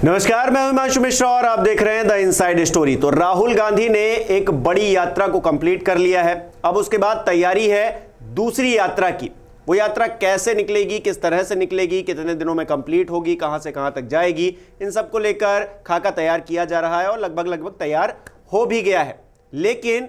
नमस्कार, मैं हिमांशु मिश्रा और आप देख रहे हैं द इनसाइड स्टोरी। तो राहुल गांधी ने एक बड़ी यात्रा को कंप्लीट कर लिया है। अब उसके बाद तैयारी है दूसरी यात्रा की। वो यात्रा कैसे निकलेगी, किस तरह से निकलेगी, कितने दिनों में कंप्लीट होगी, कहां से कहां तक जाएगी, इन सब को लेकर खाका तैयार किया जा रहा है और लगभग तैयार हो भी गया है। लेकिन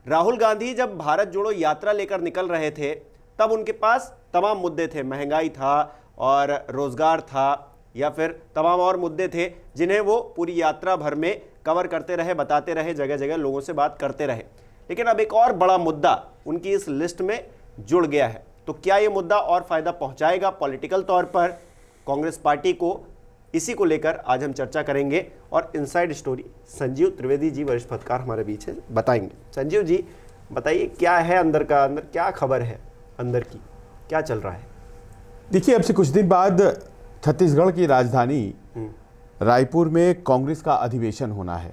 राहुल गांधी जब भारत जोड़ो यात्रा लेकर निकल रहे थे तब उनके पास तमाम मुद्दे थे। महंगाई था और रोजगार था या फिर तमाम और मुद्दे थे जिन्हें वो पूरी यात्रा भर में कवर करते रहे, बताते रहे, जगह जगह लोगों से बात करते रहे। लेकिन अब एक और बड़ा मुद्दा उनकी इस लिस्ट में जुड़ गया है। तो क्या ये मुद्दा और फायदा पहुंचाएगा पॉलिटिकल तौर पर कांग्रेस पार्टी को? इसी को लेकर आज हम चर्चा करेंगे और इनसाइड स्टोरी संजीव त्रिवेदी जी, वरिष्ठ पत्रकार, हमारे बीच है, बताएंगे। संजीव जी बताइए, क्या है अंदर क्या खबर है, अंदर की क्या चल रहा है? देखिए, अब से कुछ दिन बाद छत्तीसगढ़ की राजधानी रायपुर में कांग्रेस का अधिवेशन होना है।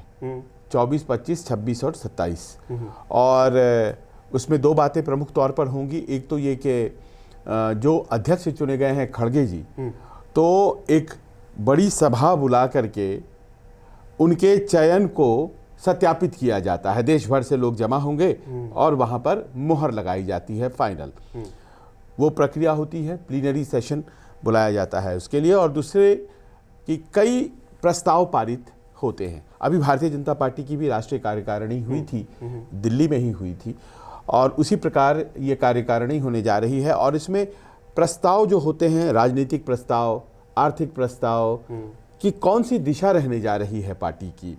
24, 25, 26 और 27। और उसमें दो बातें प्रमुख तौर पर होंगी। एक तो ये कि जो अध्यक्ष चुने गए हैं खड़गे जी, तो एक बड़ी सभा बुला करके उनके चयन को सत्यापित किया जाता है। देश भर से लोग जमा होंगे और वहाँ पर मुहर लगाई जाती है, फाइनल वो प्रक्रिया होती है। प्लीनरी सेशन बुलाया जाता है उसके लिए। और दूसरे कि कई प्रस्ताव पारित होते हैं। अभी भारतीय जनता पार्टी की भी राष्ट्रीय कार्यकारिणी हुई थी, दिल्ली में ही हुई थी, और उसी प्रकार ये कार्यकारिणी होने जा रही है। और इसमें प्रस्ताव जो होते हैं, राजनीतिक प्रस्ताव, आर्थिक प्रस्ताव, कि कौन सी दिशा रहने जा रही है पार्टी की,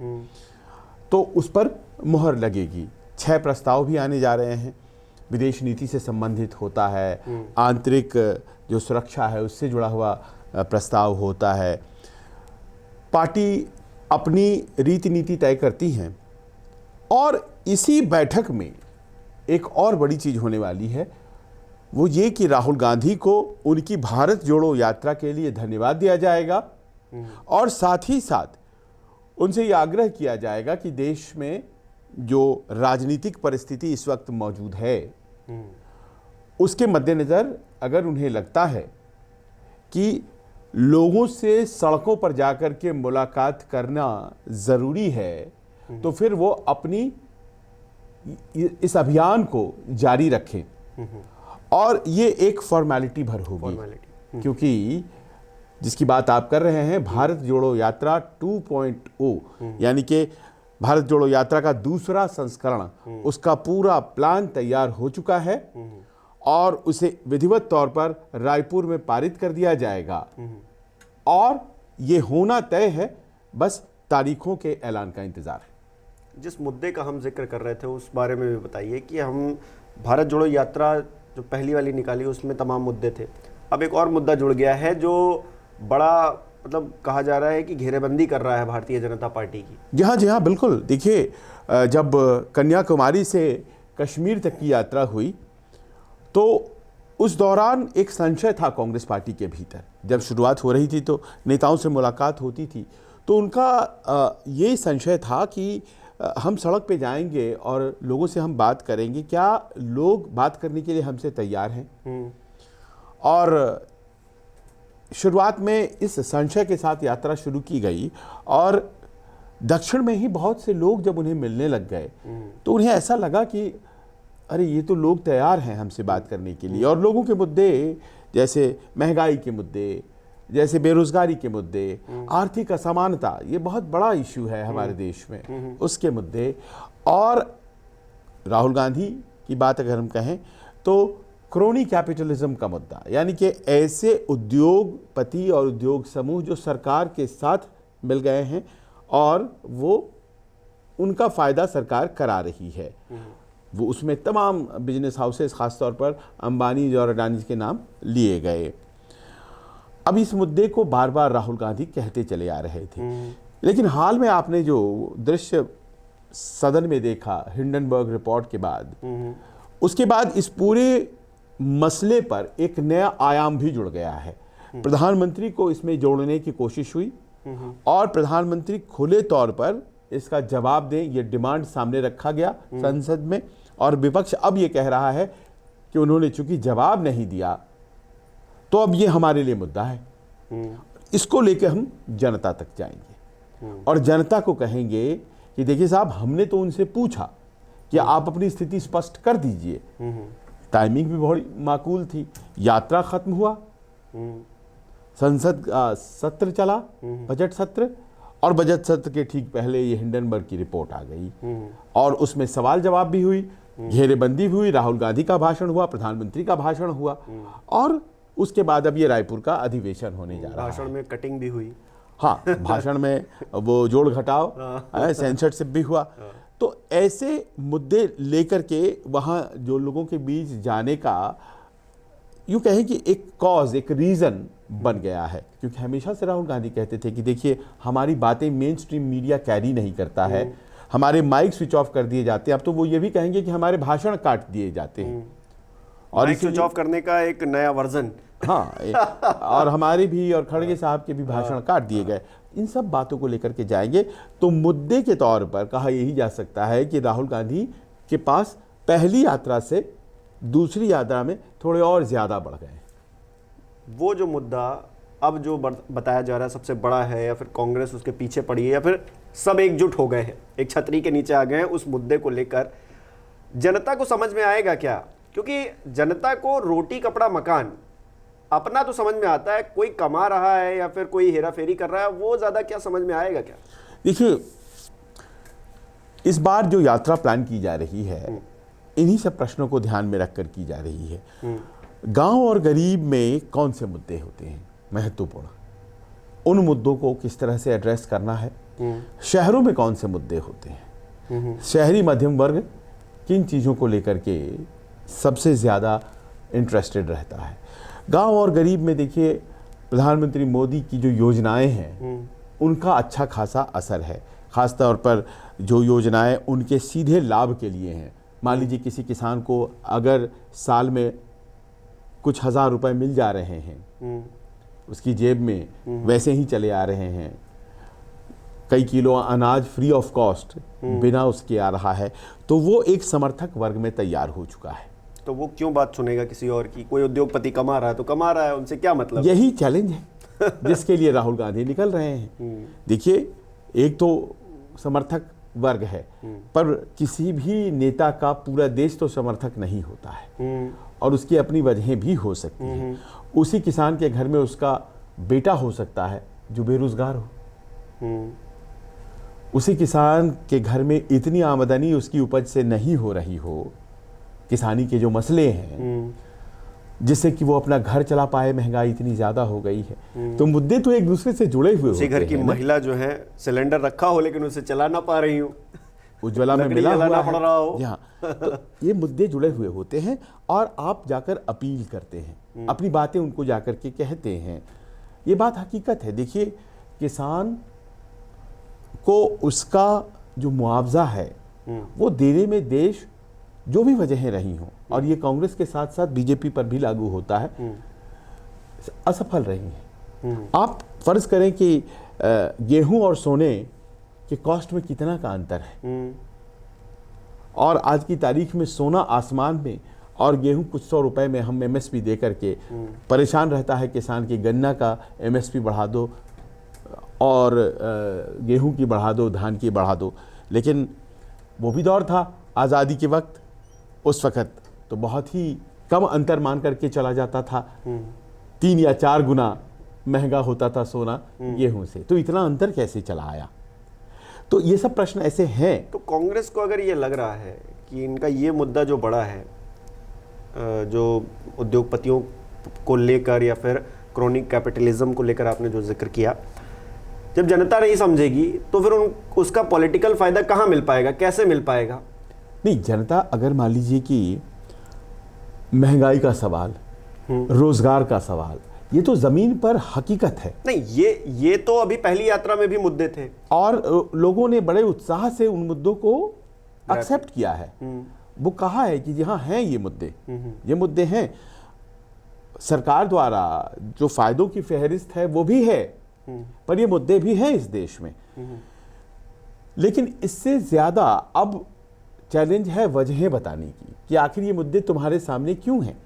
तो उस पर मुहर लगेगी। 6 प्रस्ताव भी आने जा रहे हैं। विदेश नीति से संबंधित होता है, आंतरिक जो सुरक्षा है उससे जुड़ा हुआ प्रस्ताव होता है। पार्टी अपनी रीति नीति तय करती हैं। और इसी बैठक में एक और बड़ी चीज होने वाली है, वो ये कि राहुल गांधी को उनकी भारत जोड़ो यात्रा के लिए धन्यवाद दिया जाएगा और साथ ही साथ उनसे ये आग्रह किया जाएगा कि देश में जो राजनीतिक परिस्थिति इस वक्त मौजूद है उसके मद्देनज़र अगर उन्हें लगता है कि लोगों से सड़कों पर जाकर के मुलाकात करना ज़रूरी है, तो फिर वो अपनी इस अभियान को जारी रखें। और ये एक फॉर्मेलिटी भर होगी, क्योंकि जिसकी बात आप कर रहे हैं, भारत जोड़ो यात्रा 2.0, यानी कि भारत जोड़ो यात्रा का दूसरा संस्करण, उसका पूरा प्लान तैयार हो चुका है और उसे विधिवत तौर पर रायपुर में पारित कर दिया जाएगा। और ये होना तय है, बस तारीखों के ऐलान का इंतजार है। जिस मुद्दे का हम जिक्र कर रहे थे उस बारे में भी बताइए कि हम भारत जोड़ो यात्रा जो पहली वाली निकाली उसमें तमाम मुद्दे थे। अब एक और मुद्दा जुड़ गया है जो बड़ा कहा जा रहा है कि घेरेबंदी कर रहा है भारतीय जनता पार्टी की। जी हाँ, बिल्कुल। देखिए, जब कन्याकुमारी से कश्मीर तक की यात्रा हुई तो उस दौरान एक संशय था कांग्रेस पार्टी के भीतर। जब शुरुआत हो रही थी तो नेताओं से मुलाकात होती थी, तो उनका ये संशय था कि हम सड़क पे जाएंगे और लोगों से हम बात करेंगे, क्या लोग बात करने के लिए हमसे तैयार हैं? और शुरुआत में इस संशय के साथ यात्रा शुरू की गई और दक्षिण में ही बहुत से लोग जब उन्हें मिलने लग गए तो उन्हें ऐसा लगा कि अरे ये तो लोग तैयार हैं हमसे बात करने के लिए। और लोगों के मुद्दे, जैसे महंगाई के मुद्दे, जैसे बेरोजगारी के मुद्दे, आर्थिक असमानता, ये बहुत बड़ा इश्यू है हमारे देश में, उसके मुद्दे। और राहुल गांधी की बात अगर हम कहें तो क्रोनी कैपिटलिज्म का मुद्दा, यानी कि ऐसे उद्योगपति और उद्योग समूह जो सरकार के साथ मिल गए हैं और वो उनका फ़ायदा सरकार करा रही है, वो उसमें तमाम बिजनेस हाउसेस, खासतौर पर अंबानी और अडानी के नाम लिए गए। अब इस मुद्दे को बार बार राहुल गांधी कहते चले आ रहे थे। लेकिन हाल में आपने जो दृश्य सदन में देखा हिंडनबर्ग रिपोर्ट के बाद, उसके बाद इस पूरे मसले पर एक नया आयाम भी जुड़ गया है। प्रधानमंत्री को इसमें जोड़ने की कोशिश हुई और प्रधानमंत्री खुले तौर पर इसका जवाब दें, ये डिमांड सामने रखा गया संसद में। और विपक्ष अब ये कह रहा है कि उन्होंने चूंकि जवाब नहीं दिया तो अब ये हमारे लिए मुद्दा है। इसको लेके हम जनता तक जाएंगे और जनता को कहेंगे कि देखिए साहब, हमने तो उनसे पूछा कि आप अपनी स्थिति स्पष्ट कर दीजिए। टाइमिंग भी बहुत माकूल थी, यात्रा खत्म हुआ, संसद सत्र चला, बजट सत्र, और बजट सत्र के ठीक पहले ये हिंडनबर्ग की रिपोर्ट आ गई और उसमें सवाल जवाब भी हुई, घेरेबंदी भी हुई, राहुल गांधी का भाषण हुआ, प्रधानमंत्री का भाषण हुआ और उसके बाद अब ये रायपुर का अधिवेशन होने जा रहा है। भाषण में कटिंग भी हुई। हाँ, भाषण में वो जोड़ घटाव, सेंसरशिप भी हुआ। तो ऐसे मुद्दे लेकर के वहाँ जो लोगों के बीच जाने का यूँ कहें कि एक कॉज, एक रीज़न बन गया है, क्योंकि हमेशा से राहुल गांधी कहते थे कि देखिए हमारी बातें मेन स्ट्रीम मीडिया कैरी नहीं करता है, हमारे माइक स्विच ऑफ कर दिए जाते हैं। अब तो वो ये भी कहेंगे कि हमारे भाषण काट दिए जाते हैं और स्विच ऑफ करने का एक नया वर्जन। हाँ, और हमारे भी और खड़गे साहब के भी भाषण काट दिए गए। इन सब बातों को लेकर के जाएंगे तो मुद्दे के तौर पर कहा यही जा सकता है कि राहुल गांधी के पास पहली यात्रा से दूसरी यात्रा में थोड़े और ज्यादा बढ़ गए। वो जो मुद्दा अब जो बताया जा रहा है सबसे बड़ा है, या फिर कांग्रेस उसके पीछे पड़ी है, या फिर सब एकजुट हो गए हैं, एक छतरी के नीचे आ गए हैं, उस मुद्दे को लेकर जनता को समझ में आएगा क्या? क्योंकि जनता को रोटी कपड़ा मकान अपना तो समझ में आता है, कोई कमा रहा है या फिर कोई हेरा फेरी कर रहा है, वो ज्यादा क्या समझ में आएगा क्या? देखिए, इस बार जो यात्रा प्लान की जा रही है इन्हीं सब प्रश्नों को ध्यान में रखकर की जा रही है। गांव और गरीब में कौन से मुद्दे होते हैं महत्वपूर्ण, उन मुद्दों को किस तरह से एड्रेस करना है। शहरों में कौन से मुद्दे होते हैं, शहरी मध्यम वर्ग किन चीज़ों को लेकर के सबसे ज़्यादा इंटरेस्टेड रहता है। गांव और गरीब में देखिए प्रधानमंत्री मोदी की जो योजनाएं हैं उनका अच्छा खासा असर है, ख़ासतौर पर जो योजनाएं उनके सीधे लाभ के लिए हैं। मान लीजिए किसी किसान को अगर साल में कुछ हज़ार रुपए मिल जा रहे हैं उसकी जेब में, वैसे ही चले आ रहे हैं, कई किलो अनाज फ्री ऑफ कॉस्ट बिना उसके आ रहा है, तो वो एक समर्थक वर्ग में तैयार हो चुका है। तो वो क्यों बात सुनेगा किसी और की? कोई उद्योगपति कमा रहा है तो कमा रहा है, उनसे क्या मतलब? यही चैलेंज है जिसके लिए राहुल गांधी निकल रहे हैं। देखिए, एक तो समर्थक वर्ग है, पर किसी भी नेता का पूरा देश तो समर्थक नहीं होता है और उसकी अपनी वजहें भी हो सकती हैं। उसी किसान के घर में उसका बेटा हो सकता है जो बेरोजगार हो, उसी किसान के घर में इतनी आमदनी उसकी उपज से नहीं हो रही हो, किसानी के जो मसले हैं जिससे कि वो अपना घर चला पाए, महंगाई इतनी ज्यादा हो गई है। तो मुद्दे तो एक दूसरे से जुड़े हुए होते हैं। घर की महिला जो है सिलेंडर रखा हो लेकिन उसे चला ना पा रही हूँ, उज्ज्वला में मिला हुआ पड़ रहा हो। तो ये मुद्दे जुड़े हुए होते हैं और आप जाकर अपील करते हैं, अपनी बातें उनको जाकर के कहते हैं। ये बात हकीकत है। देखिए, किसान को उसका जो मुआवजा है वो देने में देश जो भी वजहें रही हों, और ये कांग्रेस के साथ साथ बीजेपी पर भी लागू होता है, असफल रही हैं। आप फर्ज करें कि गेहूं और सोने के कॉस्ट में कितना का अंतर है, और आज की तारीख में सोना आसमान में और गेहूं कुछ 100 रुपए में हम एमएसपी दे करके परेशान रहता है किसान की। गन्ना का एमएसपी बढ़ा दो और गेहूं की बढ़ा दो, धान की बढ़ा दो। लेकिन वो भी दौर था आज़ादी के वक्त, उस वक़्त तो बहुत ही कम अंतर मान करके चला जाता था। 3 या 4 गुना महंगा होता था सोना गेहूं से, तो इतना अंतर कैसे चला आया? तो ये सब प्रश्न ऐसे हैं। तो कांग्रेस को अगर ये लग रहा है कि इनका ये मुद्दा जो बड़ा है, जो उद्योगपतियों को लेकर या फिर क्रोनिक कैपिटलिज्म को लेकर आपने जो जिक्र किया, जब जनता नहीं समझेगी तो फिर उसका पॉलिटिकल फायदा कहाँ मिल पाएगा, कैसे मिल पाएगा? नहीं, जनता अगर मान लीजिए कि महंगाई का सवाल, रोजगार का सवाल, ये तो जमीन पर हकीकत है। नहीं, ये तो अभी पहली यात्रा में भी मुद्दे थे और लोगों ने बड़े उत्साह से उन मुद्दों को एक्सेप्ट किया है। वो कहा है कि हाँ हैं ये मुद्दे हैं। सरकार द्वारा जो फायदों की फहरिस्त है वो भी है, पर ये मुद्दे भी हैं इस देश में। लेकिन इससे ज्यादा अब चैलेंज है वजहें बताने की कि आखिर ये मुद्दे तुम्हारे सामने क्यों हैं।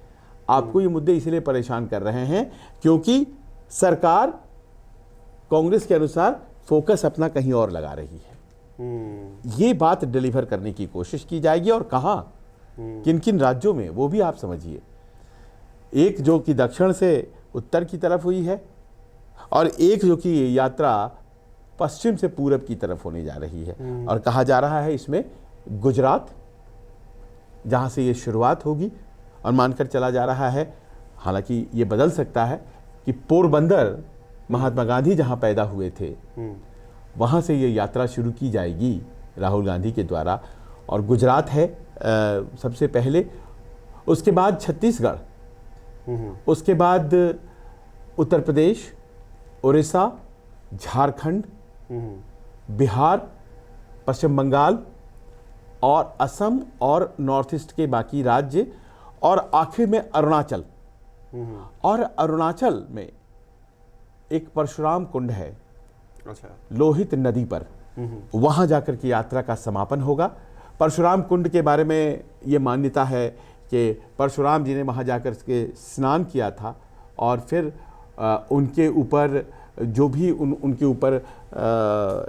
आपको ये मुद्दे इसलिए परेशान कर रहे हैं क्योंकि सरकार कांग्रेस के अनुसार फोकस अपना कहीं और लगा रही है। ये बात डिलीवर करने की कोशिश की जाएगी, और कहाँ, किन किन राज्यों में, वो भी आप समझिए। एक जो कि दक्षिण से उत्तर की तरफ हुई है, और एक जो कि यात्रा पश्चिम से पूरब की तरफ होने जा रही है। और कहा जा रहा है इसमें गुजरात, जहाँ से ये शुरुआत होगी, और मानकर चला जा रहा है, हालांकि ये बदल सकता है, कि पोरबंदर, महात्मा गांधी जहाँ पैदा हुए थे, वहाँ से ये यात्रा शुरू की जाएगी राहुल गांधी के द्वारा। और गुजरात है सबसे पहले, उसके बाद छत्तीसगढ़, उसके बाद उत्तर प्रदेश, उड़ीसा, झारखंड, बिहार, पश्चिम बंगाल और असम और नॉर्थ ईस्ट के बाकी राज्य, और आखिर में अरुणाचल। और अरुणाचल में एक परशुराम कुंड है, अच्छा, लोहित नदी पर, वहां जाकर के यात्रा का समापन होगा। परशुराम कुंड के बारे में ये मान्यता है कि परशुराम जी ने वहां जाकर के स्नान किया था, और फिर उनके ऊपर जो भी उनके ऊपर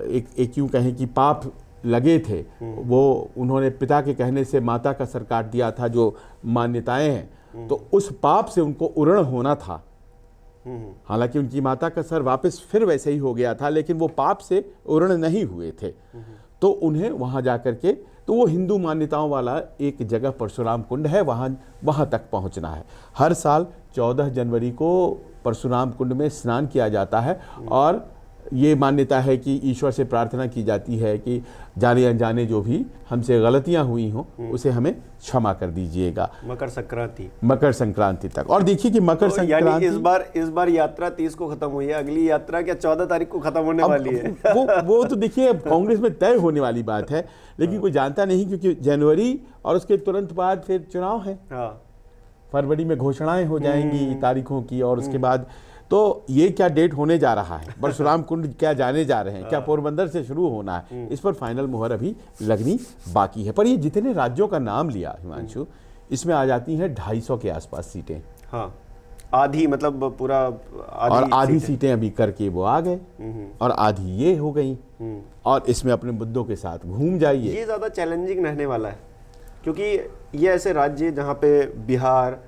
एक यूं कहें कि पाप लगे थे, वो उन्होंने पिता के कहने से माता का सर काट दिया था, जो मान्यताएं हैं। तो उस पाप से उनको उरण होना था। हालांकि उनकी माता का सर वापस फिर वैसे ही हो गया था, लेकिन वो पाप से उरण नहीं हुए थे। तो उन्हें वहां जाकर के, तो वो हिंदू मान्यताओं वाला एक जगह परशुराम कुंड है, वहां तक पहुंचना है। हर साल 14 जनवरी को परशुराम कुंड में स्नान किया जाता है, और ये मान्यता है कि ईश्वर से प्रार्थना की जाती है कि जाने अनजाने जो भी हमसे गलतियां हुई हों, उसे हमें क्षमा कर दीजिएगा। मकर संक्रांति तक। और देखिए कि मकर संक्रांति, इस बार यात्रा 30 को खत्म हुई है, अगली यात्रा क्या 14 तारीख को खत्म होने वाली है। वो तो देखिए कांग्रेस में तय होने वाली बात है, लेकिन कोई जानता नहीं, क्योंकि जनवरी और उसके तुरंत बाद फिर चुनाव है। फरवरी में घोषणाएं हो जाएंगी तारीखों की, और उसके बाद तो ये क्या डेट होने जा रहा है, परशुराम कुंड क्या जाने जा रहे हैं, क्या पोरबंदर से शुरू होना है, इस पर फाइनल मुहर अभी लगनी बाकी है। पर ये जितने राज्यों का नाम लिया हिमांशु, इसमें आ जाती हैं 250 के आसपास सीटें। हाँ, आधी, मतलब पूरा आधी सीटें अभी करके वो आ गए, और आधी ये हो गई, और इसमें अपने मुद्दों के साथ घूम जाइए। ये ज्यादा चैलेंजिंग रहने वाला है, क्योंकि ये ऐसे राज्य जहाँ पे बिहार,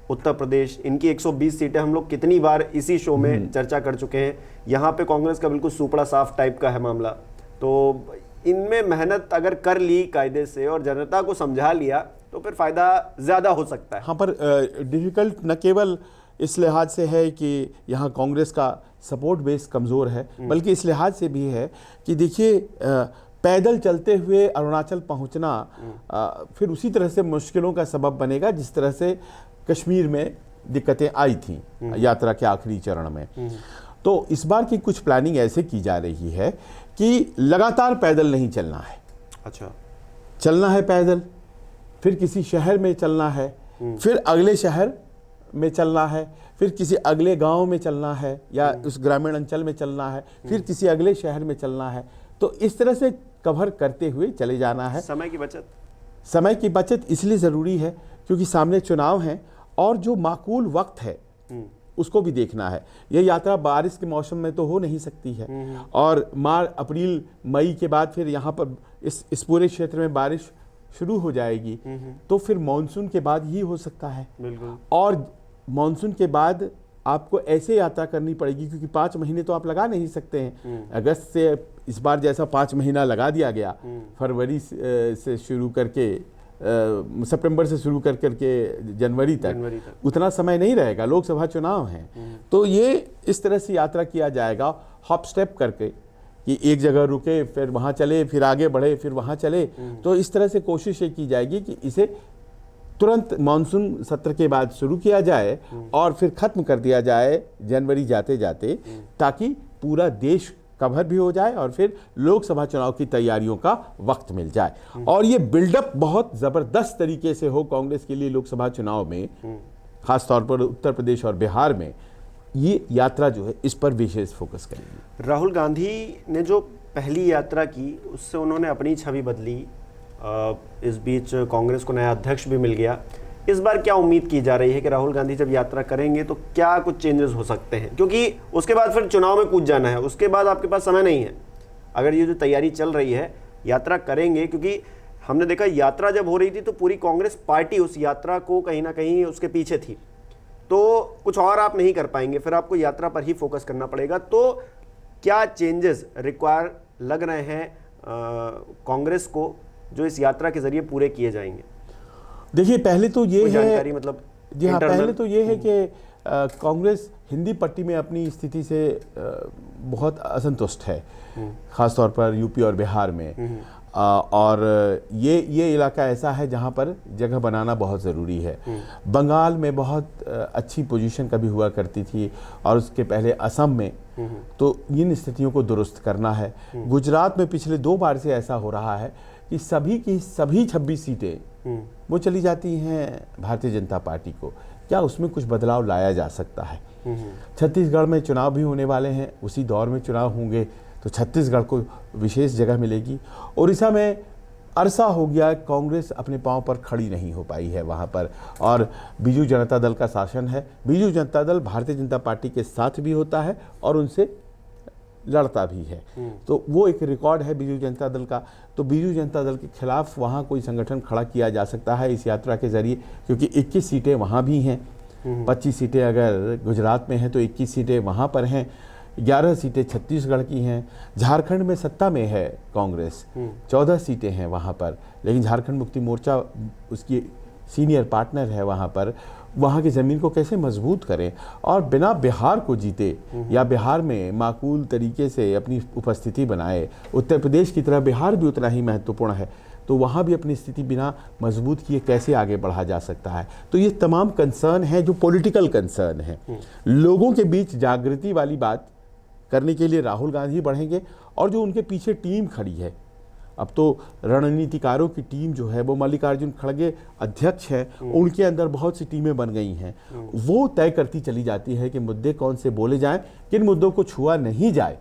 उत्तर प्रदेश, इनकी 120 सीटें हम लोग कितनी बार इसी शो में चर्चा कर चुके हैं। यहाँ पे कांग्रेस का बिल्कुल सुपड़ा साफ टाइप का है मामला। तो इनमें मेहनत अगर कर ली कायदे से और जनता को समझा लिया, तो फिर फायदा ज्यादा हो सकता है। हाँ, पर डिफिकल्ट न केवल इस लिहाज से है कि यहाँ कांग्रेस का सपोर्ट बेस कमज़ोर है, बल्कि इस लिहाज से भी है कि देखिए पैदल चलते हुए अरुणाचल पहुँचना फिर उसी तरह से मुश्किलों का सबब बनेगा, जिस तरह से कश्मीर में दिक्कतें आई थी यात्रा के आखिरी चरण में। तो इस बार की कुछ प्लानिंग ऐसे की जा रही है कि लगातार पैदल नहीं चलना है। अच्छा, चलना है पैदल, फिर किसी शहर में चलना है, फिर अगले शहर में चलना है, फिर किसी अगले गांव में चलना है, या उस ग्रामीण अंचल में चलना है, फिर किसी अगले शहर में चलना है। तो इस तरह से कवर करते हुए चले जाना है। समय की बचत इसलिए ज़रूरी है क्योंकि सामने चुनाव हैं, और जो माकूल वक्त है उसको भी देखना है। यह यात्रा बारिश के मौसम में तो हो नहीं सकती है, और मार्च, अप्रैल, मई के बाद फिर यहाँ पर इस पूरे क्षेत्र में बारिश शुरू हो जाएगी, तो फिर मानसून के बाद ही हो सकता है। बिल्कुल। और मानसून के बाद आपको ऐसे यात्रा करनी पड़ेगी, क्योंकि 5 महीने तो आप लगा नहीं सकते हैं। अगस्त से इस बार जैसा 5 महीना लगा दिया गया, फरवरी से शुरू करके सितंबर से शुरू करके जनवरी तक उतना समय नहीं रहेगा, लोकसभा चुनाव हैं। तो ये इस तरह से यात्रा किया जाएगा, हॉप स्टेप करके, कि एक जगह रुके, फिर वहाँ चले, फिर आगे बढ़े, फिर वहाँ चले। तो इस तरह से कोशिश ये की जाएगी कि इसे तुरंत मानसून सत्र के बाद शुरू किया जाए और फिर खत्म कर दिया जाए जनवरी जाते जाते, ताकि पूरा देश कवर भी हो जाए और फिर लोकसभा चुनाव की तैयारियों का वक्त मिल जाए। और ये बिल्डअप बहुत ज़बरदस्त तरीके से हो कांग्रेस के लिए लोकसभा चुनाव में, खासतौर पर उत्तर प्रदेश और बिहार में। ये यात्रा जो है इस पर विशेष फोकस करेगी। राहुल गांधी ने जो पहली यात्रा की, उससे उन्होंने अपनी छवि बदली। इस बीच कांग्रेस को नया अध्यक्ष भी मिल गया। इस बार क्या उम्मीद की जा रही है कि राहुल गांधी जब यात्रा करेंगे तो क्या कुछ चेंजेस हो सकते हैं, क्योंकि उसके बाद फिर चुनाव में कूद जाना है, उसके बाद आपके पास समय नहीं है। अगर ये जो तैयारी चल रही है, यात्रा करेंगे, क्योंकि हमने देखा यात्रा जब हो रही थी तो पूरी कांग्रेस पार्टी उस यात्रा को कहीं ना कहीं उसके पीछे थी, तो कुछ और आप नहीं कर पाएंगे, फिर आपको यात्रा पर ही फोकस करना पड़ेगा। तो क्या चेंजेस रिक्वायर लग रहे हैं कांग्रेस को जो इस यात्रा के जरिए पूरे किए जाएंगे? देखिए, पहले तो ये है, जानकारी मतलब जी हाँ, पहले तो ये है कि कांग्रेस हिंदी पट्टी में अपनी स्थिति से बहुत असंतुष्ट है, खासतौर पर यूपी और बिहार में। और ये इलाका ऐसा है जहाँ पर जगह बनाना बहुत ज़रूरी है। बंगाल में बहुत अच्छी पोजीशन कभी हुआ करती थी और उसके पहले असम में, तो इन स्थितियों को दुरुस्त करना है। गुजरात में पिछले 2 बार से ऐसा हो रहा है कि सभी की सभी 26 सीटें वो चली जाती हैं भारतीय जनता पार्टी को। क्या उसमें कुछ बदलाव लाया जा सकता है? छत्तीसगढ़ में चुनाव भी होने वाले हैं, उसी दौर में चुनाव होंगे तो छत्तीसगढ़ को विशेष जगह मिलेगी। उड़ीसा में अरसा हो गया कांग्रेस अपने पांव पर खड़ी नहीं हो पाई है वहां पर, और बीजू जनता दल का शासन है। बीजू जनता दल भारतीय जनता पार्टी के साथ भी होता है और उनसे लड़ता भी है, तो वो एक रिकॉर्ड है बीजू जनता दल का। तो बीजू जनता दल के खिलाफ वहाँ कोई संगठन खड़ा किया जा सकता है इस यात्रा के जरिए, क्योंकि 21 सीटें वहाँ भी हैं, 25 सीटें अगर गुजरात में हैं तो 21 सीटें वहाँ पर हैं, 11 सीटें छत्तीसगढ़ की हैं। झारखंड में सत्ता में है कांग्रेस, 14 सीटें हैं वहाँ पर, लेकिन झारखंड मुक्ति मोर्चा उसकी सीनियर पार्टनर है वहाँ पर। वहाँ की ज़मीन को कैसे मजबूत करें और बिना बिहार को जीते या बिहार में माकूल तरीके से अपनी उपस्थिति बनाए। उत्तर प्रदेश की तरह बिहार भी उतना ही महत्वपूर्ण है, तो वहाँ भी अपनी स्थिति बिना मजबूत किए कैसे आगे बढ़ा जा सकता है। तो ये तमाम कंसर्न हैं जो पॉलिटिकल कंसर्न हैं। लोगों के बीच जागृति वाली बात करने के लिए राहुल गांधी बढ़ेंगे, और जो उनके पीछे टीम खड़ी है, अब तो रणनीतिकारों की टीम जो है वो मल्लिकार्जुन खड़गे अध्यक्ष हैं, उनके अंदर बहुत सी टीमें बन गई हैं। वो तय करती चली जाती है कि मुद्दे कौन से बोले जाएं, किन मुद्दों को छुआ नहीं जाए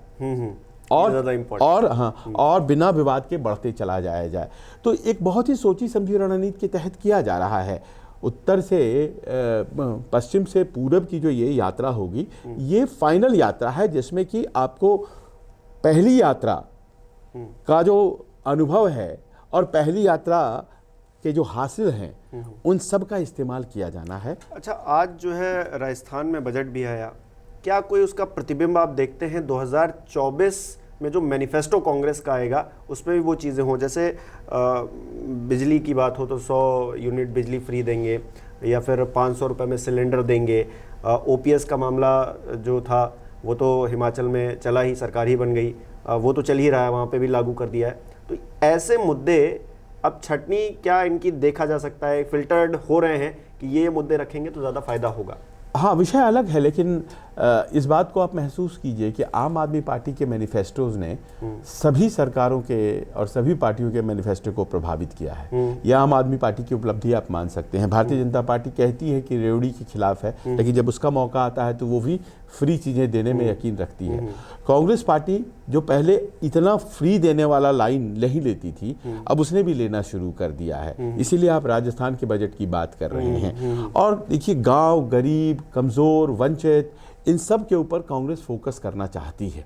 और बिना विवाद के बढ़ते चला जाए। तो एक बहुत ही सोची समझी रणनीति के तहत किया जा रहा है। उत्तर से पश्चिम से पूरब की जो ये यात्रा होगी, ये फाइनल यात्रा है जिसमें कि आपको पहली यात्रा का जो अनुभव है और पहली यात्रा के जो हासिल हैं उन सब का इस्तेमाल किया जाना है। अच्छा, आज जो है राजस्थान में बजट भी आया, क्या कोई उसका प्रतिबिंब आप देखते हैं 2024 में जो मैनिफेस्टो कांग्रेस का आएगा उसमें भी वो चीज़ें हों, जैसे बिजली की बात हो तो 100 यूनिट बिजली फ्री देंगे, या फिर 500 रुपये में सिलेंडर देंगे। ओपीएस का मामला जो था वो तो हिमाचल में चला ही, सरकार ही बन गई, वो तो चल ही रहा है, वहाँ पे भी लागू कर दिया है। तो ऐसे मुद्दे अब छटनी क्या इनकी देखा जा सकता है, फिल्टर्ड हो रहे हैं कि ये मुद्दे रखेंगे तो ज़्यादा फायदा होगा? हाँ, विषय अलग है, लेकिन इस बात को आप महसूस कीजिए कि आम आदमी पार्टी के मैनिफेस्टोज ने सभी सरकारों के और सभी पार्टियों के मैनिफेस्टो को प्रभावित किया है। यह आम आदमी पार्टी की उपलब्धि आप मान सकते हैं। भारतीय जनता पार्टी कहती है कि रेवड़ी के खिलाफ है, लेकिन जब उसका मौका आता है तो वो भी फ्री चीज़ें देने में यकीन रखती है। कांग्रेस पार्टी जो पहले इतना फ्री देने वाला लाइन नहीं लेती थी, अब उसने भी लेना शुरू कर दिया है। इसीलिए आप राजस्थान के बजट की बात कर रहे हैं। और देखिए, गांव, गरीब, कमज़ोर, वंचित, इन सब के ऊपर कांग्रेस फोकस करना चाहती है।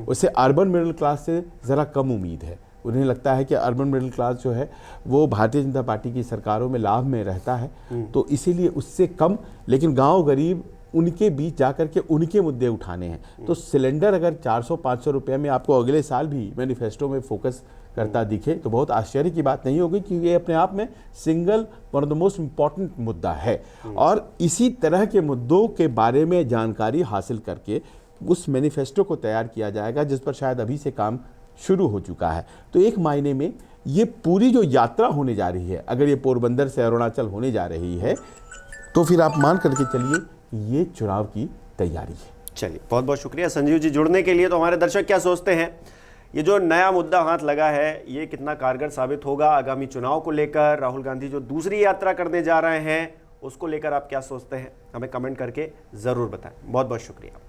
उससे अर्बन मिडिल क्लास से ज़रा कम उम्मीद है। उन्हें लगता है कि अर्बन मिडिल क्लास जो है वो भारतीय जनता पार्टी की सरकारों में लाभ में रहता है, तो इसीलिए उससे कम, लेकिन गांव, गरीब, उनके बीच जाकर के उनके मुद्दे उठाने हैं। तो सिलेंडर अगर 400-500 रुपये में आपको अगले साल भी मैनिफेस्टो में फोकस करता दिखे तो बहुत आश्चर्य की बात नहीं होगी, क्योंकि ये अपने आप में single one of the most important मुद्दा है। और इसी तरह के मुद्दों के बारे में जानकारी हासिल करके उस मैनिफेस्टो को तैयार किया जाएगा, जिस पर शायद अभी से काम शुरू हो चुका है। तो एक मायने में ये पूरी जो यात्रा होने जा रही है, अगर ये पोरबंदर से अरुणाचल होने जा रही है, तो फिर आप मान करके चलिए ये चुनाव की तैयारी है। चलिए, बहुत बहुत शुक्रिया संजीव जी जुड़ने के लिए। तो हमारे दर्शक क्या सोचते हैं, ये जो नया मुद्दा हाथ लगा है ये कितना कारगर साबित होगा आगामी चुनाव को लेकर? राहुल गांधी जो दूसरी यात्रा करने जा रहे हैं उसको लेकर आप क्या सोचते हैं? हमें कमेंट करके ज़रूर बताएं। बहुत बहुत शुक्रिया।